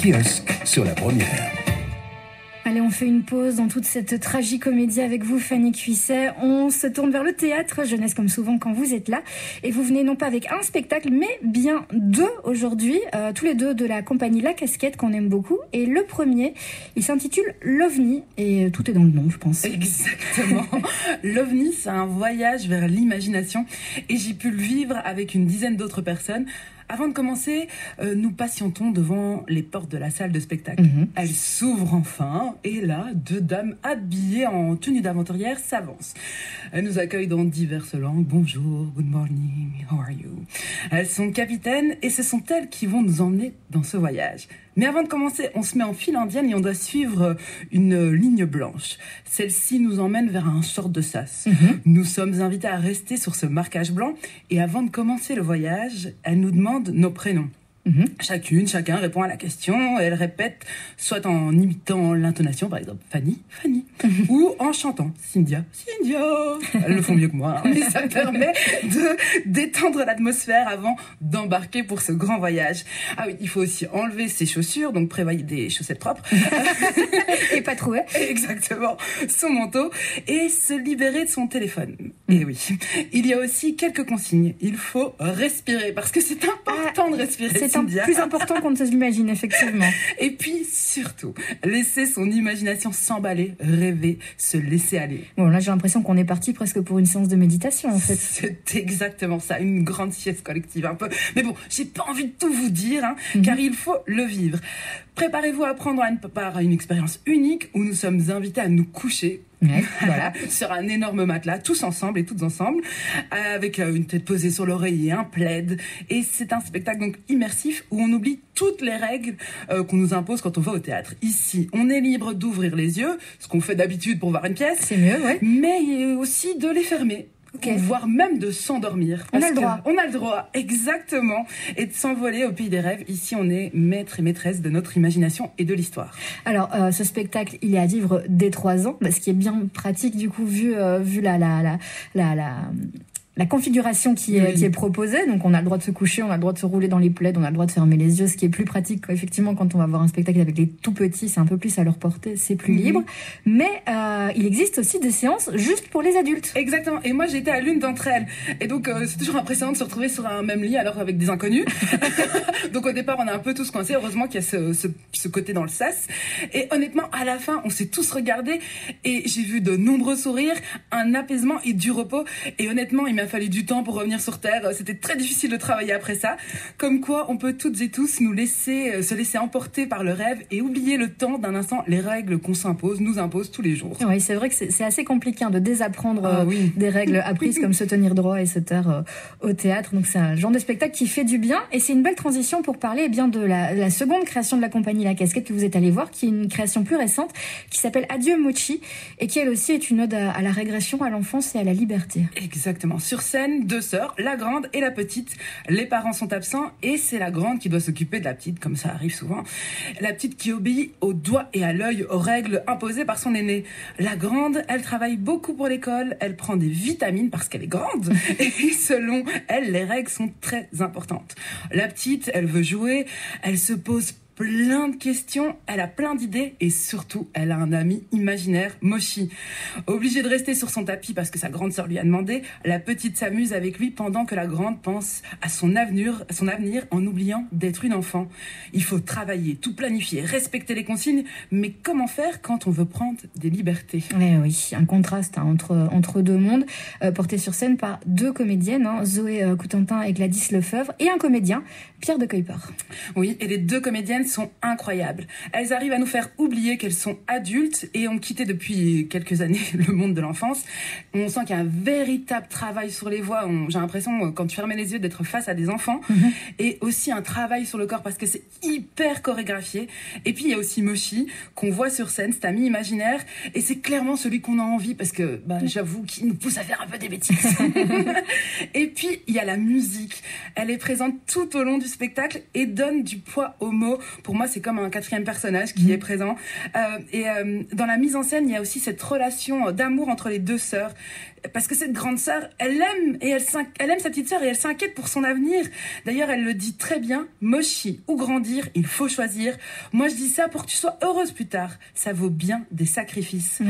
Kiosque sur la première. Allez, on fait une pause dans toute cette tragicomédie avec vous, Fanny Cuisset. On se tourne vers le théâtre jeunesse, comme souvent quand vous êtes là. Et vous venez non pas avec un spectacle, mais bien deux aujourd'hui, tous les deux de la compagnie La Casquette, qu'on aime beaucoup. Et le premier, il s'intitule L'OVNI, et tout est dans le nom, je pense. Exactement. L'OVNI, c'est un voyage vers l'imagination, et j'ai pu le vivre avec une dizaine d'autres personnes. Avant de commencer, nous patientons devant les portes de la salle de spectacle. Elles s'ouvrent enfin, et là, deux dames habillées en tenue d'aventurière s'avancent. Elles nous accueillent dans diverses langues. Bonjour, good morning, how are you? Elles sont capitaines, et ce sont elles qui vont nous emmener dans ce voyage. Mais avant de commencer, on se met en file indienne et on doit suivre une ligne blanche. Celle-ci nous emmène vers un sort de sas. Nous sommes invités à rester sur ce marquage blanc, et avant de commencer le voyage, elle nous demande nos prénoms. Chacun répond à la question, elle répète soit en imitant l'intonation, par exemple Fanny, Fanny, ou en chantant Cynthia, Cynthia. Elles le font mieux que moi, mais ça permet de détendre l'atmosphère avant d'embarquer pour ce grand voyage. Ah oui, il faut aussi enlever ses chaussures, donc prévoyez des chaussettes propres. Et pas troué. Exactement, son manteau, et se libérer de son téléphone. Et oui, il y a aussi quelques consignes. Il faut respirer, parce que c'est important de respirer. C'est plus important qu'on ne se l'imagine, effectivement. Et puis, surtout, laisser son imagination s'emballer, rêver, se laisser aller. Bon, là, j'ai l'impression qu'on est parti presque pour une séance de méditation, en fait. C'est exactement ça, une grande sieste collective, un peu. Mais bon, j'ai pas envie de tout vous dire, car il faut le vivre. Préparez-vous à prendre part à une expérience unique où nous sommes invités à nous coucher. Voilà, sur un énorme matelas, tous ensemble et toutes ensemble, avec une tête posée sur l'oreiller, un plaid. Et c'est un spectacle donc immersif où on oublie toutes les règles qu'on nous impose quand on va au théâtre. Ici, on est libre d'ouvrir les yeux, ce qu'on fait d'habitude pour voir une pièce. C'est mieux, ouais. Mais aussi de les fermer. Voire même de s'endormir. On a le droit. On a le droit, exactement. Et de s'envoler au pays des rêves. Ici, on est maître et maîtresse de notre imagination et de l'histoire. Alors, ce spectacle, il est à vivre dès 3 ans, ce qui est bien pratique, du coup, vu la configuration qui est proposée. Donc, on a le droit de se coucher, on a le droit de se rouler dans les plaids, on a le droit de fermer les yeux, ce qui est plus pratique. Effectivement, quand on va voir un spectacle avec les tout petits, c'est un peu plus à leur portée, c'est plus libre. Mais il existe aussi des séances juste pour les adultes. Exactement. Et moi, j'ai été à l'une d'entre elles. Et donc, c'est toujours impressionnant de se retrouver sur un même lit, alors avec des inconnus. Donc, au départ, on a un peu tous coincés. Heureusement qu'il y a ce côté dans le sas. Et honnêtement, à la fin, on s'est tous regardés et j'ai vu de nombreux sourires, un apaisement et du repos. Et honnêtement, il m'a fallu du temps pour revenir sur Terre. C'était très difficile de travailler après ça. Comme quoi, on peut toutes et tous se laisser emporter par le rêve et oublier le temps d'un instant les règles qu'on nous impose tous les jours. Oui, c'est vrai que c'est assez compliqué de désapprendre des règles apprises comme se tenir droit et se taire au théâtre. Donc c'est un genre de spectacle qui fait du bien et c'est une belle transition pour parler de la seconde création de la compagnie La Casquette que vous êtes allé voir, qui est une création plus récente qui s'appelle Adieu Mochi et qui elle aussi est une ode à la régression, à l'enfance et à la liberté. Exactement. Sur scène, 2 sœurs, la grande et la petite. Les parents sont absents et c'est la grande qui doit s'occuper de la petite, comme ça arrive souvent. La petite qui obéit au doigt et à l'œil aux règles imposées par son aîné. La grande, elle travaille beaucoup pour l'école, elle prend des vitamines parce qu'elle est grande et selon elle, les règles sont très importantes. La petite, elle veut jouer, elle se pose plein de questions, elle a plein d'idées et surtout, elle a un ami imaginaire, Mochi. Obligée de rester sur son tapis parce que sa grande sœur lui a demandé, la petite s'amuse avec lui pendant que la grande pense à son avenir en oubliant d'être une enfant. Il faut travailler, tout planifier, respecter les consignes, mais comment faire quand on veut prendre des libertés? Oui, un contraste entre deux mondes, porté sur scène par 2 comédiennes, Zoé Coutentin et Gladys Lefebvre, et un comédien, Pierre de Kuiper. Oui, et les 2 comédiennes sont incroyables. Elles arrivent à nous faire oublier qu'elles sont adultes et ont quitté depuis quelques années le monde de l'enfance. On sent qu'il y a un véritable travail sur les voix. J'ai l'impression, quand tu fermais les yeux, d'être face à des enfants. Et aussi un travail sur le corps parce que c'est hyper chorégraphié. Et puis, il y a aussi Mochi, qu'on voit sur scène, cet ami imaginaire. Et c'est clairement celui qu'on a envie parce que, j'avoue, qu'il nous pousse à faire un peu des bêtises. Et puis, il y a la musique. Elle est présente tout au long du spectacle et donne du poids aux mots pour moi, c'est comme un quatrième personnage qui est présent. Dans la mise en scène, il y a aussi cette relation d'amour entre les deux sœurs. Parce que cette grande sœur, elle aime sa petite sœur et elle s'inquiète pour son avenir. D'ailleurs, elle le dit très bien, Mochi ou grandir, il faut choisir. Moi, je dis ça pour que tu sois heureuse plus tard. Ça vaut bien des sacrifices.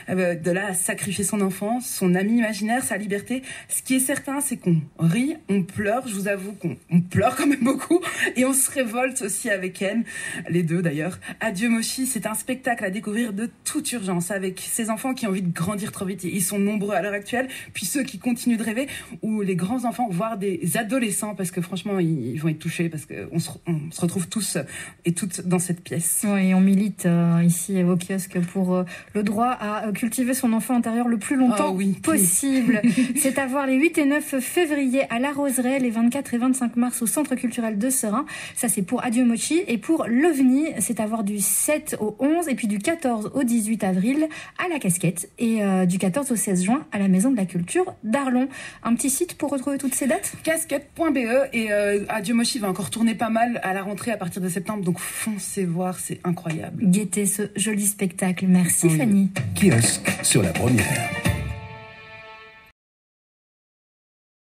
De là à sacrifier son enfance, son ami imaginaire, sa liberté. Ce qui est certain, c'est qu'on rit, on pleure. Je vous avoue qu'on pleure quand même beaucoup. Et on se révolte aussi avec elle. Les deux d'ailleurs. Adieu Mochi, c'est un spectacle à découvrir de toute urgence avec ces enfants qui ont envie de grandir trop vite. Ils sont nombreux à l'heure actuelle. Puis ceux qui continuent de rêver, ou les grands enfants, voire des adolescents, parce que franchement, ils vont être touchés, parce qu'on se retrouve tous et toutes dans cette pièce. Oui, on milite ici au kiosque pour le droit à cultiver son enfant intérieur le plus longtemps possible. C'est à voir les 8 et 9 février à La Roseraie, les 24 et 25 mars au Centre culturel de Seraing. Ça, c'est pour Adieu Mochi. Et pour l'OVNI, c'est à voir du 7 au 11 et puis du 14 au 18 avril à La Casquette et du 14 au 16 juin à la Maison de la Culture d'Arlon. Un petit site pour retrouver toutes ces dates ? Casquette.be et Adieu Mochi va encore tourner pas mal à la rentrée à partir de septembre, donc foncez voir, c'est incroyable. Guettez ce joli spectacle. Merci Fanny. Kiosque sur la première.